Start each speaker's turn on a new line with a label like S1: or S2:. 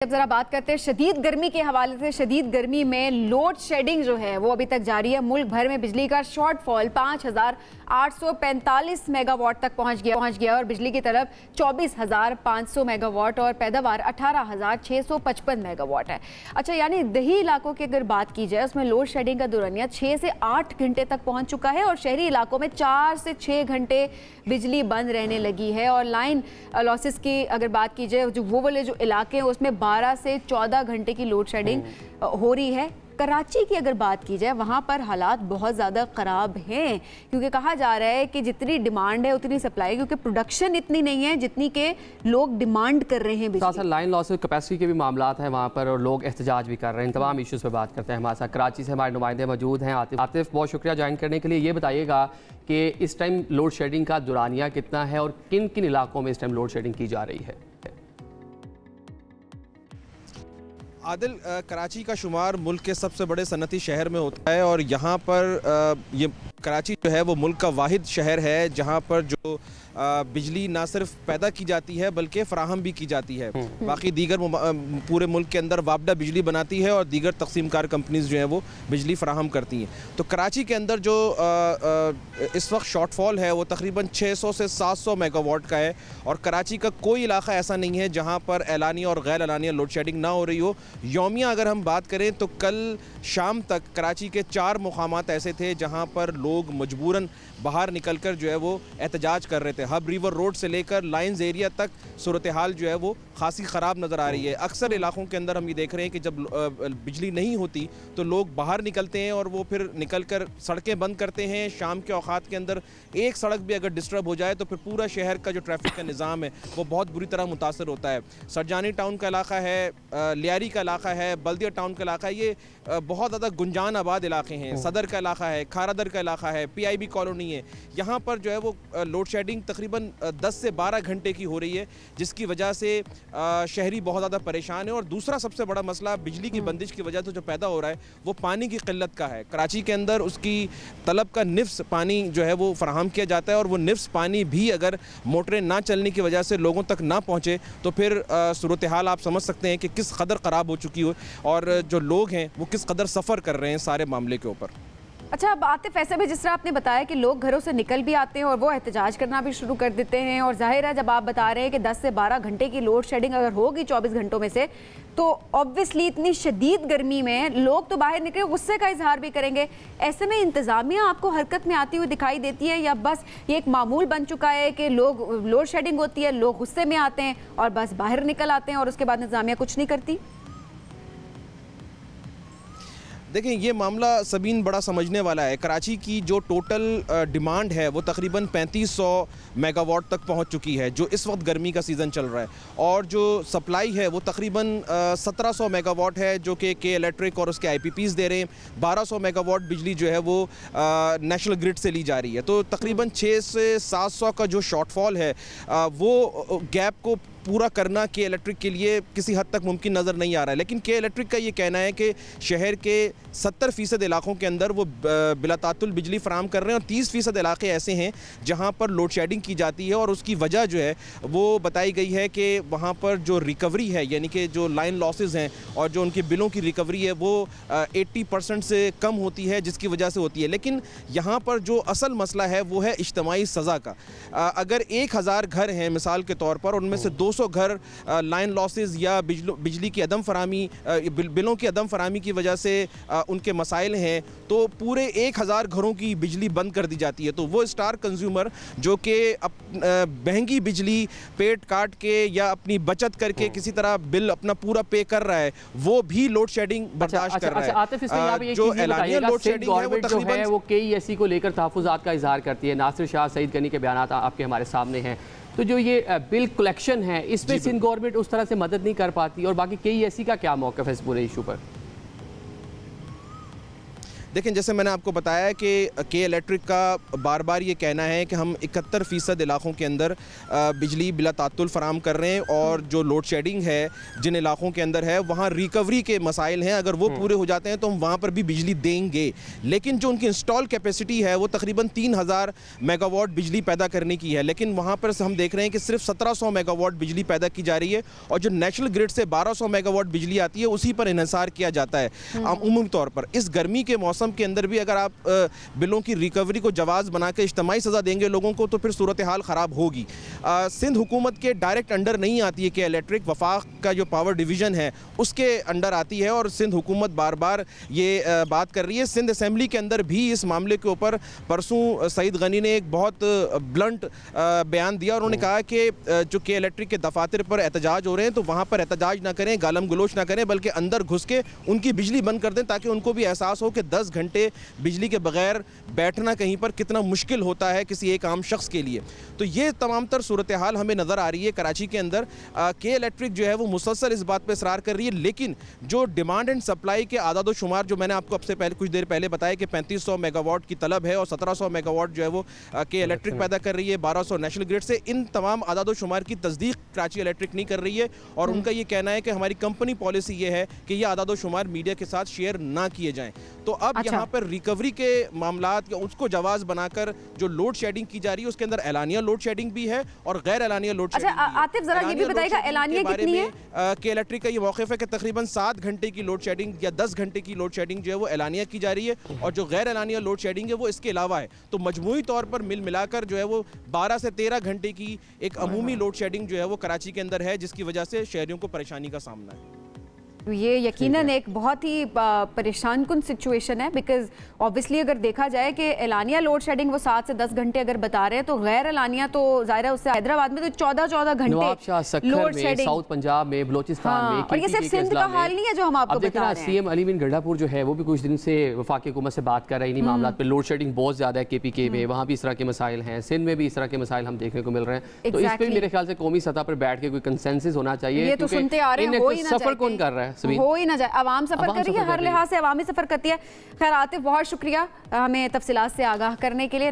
S1: अब जरा बात करते हैं शदीद गर्मी के हवाले से। शदीद गर्मी में लोड शेडिंग जो है वो अभी तक जारी है। मुल्क भर में बिजली का शॉर्टफॉल 5,845 मेगावाट तक पहुंच गया और बिजली की तरफ 24,500 मेगावाट और पैदावार 18,655 मेगावाट है। अच्छा, यानी दही इलाकों की अगर बात की जाए उसमें लोड शेडिंग का दौरानिया 6 से 8 घंटे तक पहुँच चुका है और शहरी इलाकों में 4 से 6 घंटे बिजली बंद रहने लगी है। और लाइन लॉसेस की अगर बात की जाए वो वाले जो इलाके हैं उसमें 12 से 14 घंटे की लोड शेडिंग हो रही है। कराची की अगर बात की जाए वहाँ पर हालात बहुत ज़्यादा ख़राब हैं क्योंकि कहा जा रहा है कि जितनी डिमांड है उतनी सप्लाई, क्योंकि प्रोडक्शन इतनी नहीं है जितनी के लोग डिमांड कर रहे हैं।
S2: साथ साथ लाइन लॉस कैपेसिटी के भी मामला हैं वहाँ पर और लोग एहतजाज भी कर रहे हैं। तमाम इश्यूज़ पे बात करते हैं। हमारे साथ कराची से हमारे नुमाइंदे मौजूद हैं। आतिफ, बहुत शुक्रिया ज्वाइन करने के लिए। ये बताइएगा कि इस टाइम लोड शेडिंग का दुरानिया कितना है और किन किन इलाकों में इस टाइम लोड शेडिंग की जा रही है?
S3: आदिल, कराची का शुमार मुल्क के सबसे बड़े सनती शहर में होता है और यहाँ पर ये कराची जो है वो मुल्क का वाहिद शहर है जहाँ पर जो बिजली ना सिर्फ पैदा की जाती है बल्कि फ़राहम भी की जाती है। बाकी दीगर पूरे मुल्क के अंदर वापडा बिजली बनाती है और दीगर तकसीमकार कंपनीज जो हैं वो बिजली फ़राहम करती हैं। तो कराची के अंदर जो इस वक्त शॉर्टफॉल है वो तकरीबन 600 से 700 मेगावाट का है और कराची का कोई इलाका ऐसा नहीं है जहाँ पर एलानिया और गैर एलानिया लोड शेडिंग ना हो रही हो। यौमिया अगर हम बात करें तो कल शाम तक कराची के 4 मुकामात ऐसे थे जहाँ पर लोग मजबूरन बाहर निकल कर जो है वो एहतजाज कर रहे थे। हब रिवर रोड से लेकर लाइंस एरिया तक सूरत हाल जो है वो खासी ख़राब नज़र आ रही है। अक्सर इलाकों के अंदर हम ये देख रहे हैं कि जब बिजली नहीं होती तो लोग बाहर निकलते हैं और वो फिर निकल कर सड़कें बंद करते हैं। शाम के औकात के अंदर एक सड़क भी अगर डिस्टर्ब हो जाए तो फिर पूरा शहर का जो ट्रैफिक का निज़ाम है वो बहुत बुरी तरह मुतासर होता है। सरजानी टाउन का इलाका है, लियारी का इलाका है, बल्दिया टाउन का इलाका है, ये बहुत ज़्यादा गुंजान आबाद इलाके हैं। सदर का इलाका है, खारादर का इलाका है, PIB कॉलोनी है। यहाँ पर जो है वो लोड शेडिंग तकरीबन 10 से 12 घंटे की हो रही है जिसकी वजह से शहरी बहुत ज़्यादा परेशान है। और दूसरा सबसे बड़ा मसला बिजली की बंदिश की वजह से जो पैदा हो रहा है वो पानी की किल्लत का है। कराची के अंदर उसकी तलब का निफ्स पानी जो है वो फराहम किया जाता है और वो निफ्स पानी भी अगर मोटरें ना चलने की वजह से लोगों तक ना पहुँचे तो फिर सूरत हाल आप समझ सकते हैं कि किस कदर ख़राब हो चुकी हो और जो लोग हैं वो किस कदर सफ़र कर रहे हैं सारे मामले के ऊपर।
S1: अच्छा, अब आतिफ, ऐसे भी जिस तरह आपने बताया कि लोग घरों से निकल भी आते हैं और वो एहतजाज करना भी शुरू कर देते हैं और जाहिर है जब आप बता रहे हैं कि 10 से 12 घंटे की लोड शेडिंग अगर होगी 24 घंटों में से तो ऑब्वियसली इतनी शदीद गर्मी में लोग तो बाहर निकले गुस्से का इजहार भी करेंगे। ऐसे में इंतज़ामिया आपको हरकत में आती हुई दिखाई देती है या बस ये एक मामूल बन चुका है कि लोग लोड शेडिंग होती है, लोग गुस्से में आते हैं और बस बाहर निकल आते हैं और उसके बाद इंतज़ामिया कुछ नहीं करती?
S3: देखें, ये मामला सबीन बड़ा समझने वाला है। कराची की जो टोटल डिमांड है वो तकरीबन 3500 मेगावाट तक पहुंच चुकी है जो इस वक्त गर्मी का सीज़न चल रहा है और जो सप्लाई है वो तकरीबन 1700 मेगावाट है जो कि के इलेक्ट्रिक और उसके IPPs दे रहे हैं। 1200 मेगावाट बिजली जो है वो नेशनल ग्रिड से ली जा रही है। तो तकरीबन 6 से 700 का जो शॉर्टफॉल है वो गैप को पूरा करना के इलेक्ट्रिक के लिए किसी हद तक मुमकिन नज़र नहीं आ रहा है। लेकिन के इलेक्ट्रिक का ये कहना है कि शहर के 70% इलाकों के अंदर वो बिलातातुल बिजली फराहम कर रहे हैं और 30% इलाके ऐसे हैं जहां पर लोड शेडिंग की जाती है और उसकी वजह जो है वो बताई गई है कि वहां पर जो रिकवरी है यानी कि जो लाइन लॉसेज हैं और जो उनके बिलों की रिकवरी है वो 80% से कम होती है जिसकी वजह से होती है। लेकिन यहाँ पर जो असल मसला है वो है इज्तमाई सज़ा का। अगर 1000 घर हैं मिसाल के तौर पर, उनमें से 200 घर लाइन लॉसेज या बिजली की अदम फरामी बिलों की अदम फरामी की वजह से उनके मसाइल हैं तो पूरे 1000 घरों की बिजली बंद कर दी जाती है। तो वो स्टार कंज्यूमर जो कि महंगी बिजली पेट काट के या अपनी बचत करके किसी तरह बिल अपना पूरा पे कर रहा है वो भी लोड शेडिंग बर्दाश्त कर रहा है।
S2: आतिफ, जो एलानिया लोड शेडिंग है वो तकरीबन वो KESE को लेकर तहफ़्फ़ुज़ात का इजहार करती है। नासिर शाह सईद गनी के बयान आपके हमारे सामने हैं। तो जो ये बिल कलेक्शन है इसमें सिंध गवर्नमेंट उस तरह से मदद नहीं कर पाती और बाकी KESE का क्या मौक़िफ़ है इस पूरे इशू पर?
S3: देखें, जैसे मैंने आपको बताया कि के इलेक्ट्रिक का बार बार ये कहना है कि हम 71% इलाकों के अंदर बिजली बिला तात्तुल फराम कर रहे हैं, और जो लोड शेडिंग है जिन इलाकों के अंदर है वहाँ रिकवरी के मसाइल हैं, अगर वो पूरे हो जाते हैं तो हम वहाँ पर भी बिजली देंगे। लेकिन जो उनकी इंस्टॉल कैपेसिटी है वो तकरीबन 3000 मेगावाट बिजली पैदा करने की है, लेकिन वहाँ पर हम देख रहे हैं कि सिर्फ 1700 मेगावाट बिजली पैदा की जा रही है, और जो नेशनल ग्रिड से 1200 मेगावाट बिजली आती है उसी पर इन्हिसार किया जाता है उमूमी तौर पर। इस गर्मी के मौसम के अंदर भी अगर आप बिलों की रिकवरी को जवाज़ बना के इज्तिमाई सज़ा देंगे लोगों को तो फिर सूरत हाल ख़राब होगी। सिंध हुकूमत के डायरेक्ट अंडर नहीं आती है कि इलेक्ट्रिक, वफाक का जो पावर डिवीज़न है उसके अंडर आती है, और सिंध हुकूमत बार बार ये बात कर रही है। सिंध असेंबली के अंदर भी इस मामले के ऊपर परसों सईद गनी ने एक बहुत ब्लंट बयान दिया, और उन्होंने कहा कि जो के इलेक्ट्रिक के दफातर पर एहतजाज हो रहे हैं तो वहाँ पर एहतजाज ना करें, गालम गलोच ना करें, बल्कि अंदर घुस के उनकी बिजली बंद कर दें, ताकि उनको भी एहसास हो कि 10 घंटे बिजली के बगैर बैठना कहीं पर कितना मुश्किल होता है किसी एक आम शख्स के लिए। तो ये तमाम तर सूरत हाल हमें नज़र आ रही है कराची के अंदर। के इलेक्ट्रिक जो है वो मुसलसल इस बात पर इसरार कर रही है, लेकिन जो डिमांड एंड सप्लाई के आदाद शुमार जो मैंने आपको आपसे पहले कुछ देर पहले बताया कि 3500 मेगावाट की तलब है और 1700 मेगावाट जो है वो के इलेक्ट्रिक पैदा कर रही है 1200 नेशनल ग्रिड से। इन तमाम आदाद शुमार की तस्दीक कराची इलेक्ट्रिक नहीं कर रही है, और उनका ये कहना है कि हमारी कंपनी पॉलिसी ये है कि ये आदाद शुमार मीडिया के साथ शेयर ना किए जाएं। तो अब यहाँ पर रिकवरी के मामलात उसको जवाज़ बनाकर जो लोड शेडिंग की जा रही है उसके अंदर एलानिया लोड शेडिंग भी है और गैर एलानिया लोड शेडिंग भी है।
S1: आतिफ जरा ये भी बताइएगा एलानिया कितनी है?
S3: के इलेक्ट्रिक का ये मौक़िफ़ है कि तकरीबन 7 घंटे की लोड शेडिंग या 10 घंटे की लोड शेडिंग जो है वो एलानिया की जा रही है, और जो गैर एलानिया लोड शेडिंग है वो इसके अलावा है। तो मजमूई तौर पर मिलाकर जो है वो 12 से 13 घंटे की एक अमूमी लोड शेडिंग जो है वो कराची के अंदर है, जिसकी वजह से शहरियों को परेशानी का सामना है।
S1: ये यकीनन एक बहुत ही परेशान कुन सिचुएशन है, बिकॉज ऑब्वियसली अगर देखा जाए कि एलानिया लोड शेडिंग वो 7 से 10 घंटे अगर बता रहे हैं, तो गैर एलानिया तो जाहिर है उससे हैदराबाद में तो 14-14 घंटे लोड शेडिंग,
S2: साउथ पंजाब में, बलोचिस्तान में,
S1: और ये सिर्फ सिंध का हाल नहीं है जो हम आपको बता रहे हैं।
S2: सीएम अली बिन गंडापुर जो है वो भी कुछ दिन से वफाकी हुकूमत से बात कर रहे हैं इन्हीं मामलों पे। लोड शेडिंग बहुत ज्यादा है केपीके में, वहाँ भी इस तरह के मसाइल हैं, सिंध में भी इस तरह के मसाइल हम देखने को मिल रहे हैं। तो इस पर मेरे ख्याल से कौमी सतह पर बैठ के कोई कंसेंसस होना चाहिए।
S1: ये तो सुनते आ रहे हैं, हो ही ना जाए,
S2: सफर कौन कर रहा है?
S1: हो ही ना जाए, आवाम सफर कर रही है, हर लिहाज से अवामी सफर करती है। खैर आतिफ, बहुत शुक्रिया हमें तफसीलात से आगाह करने के लिए।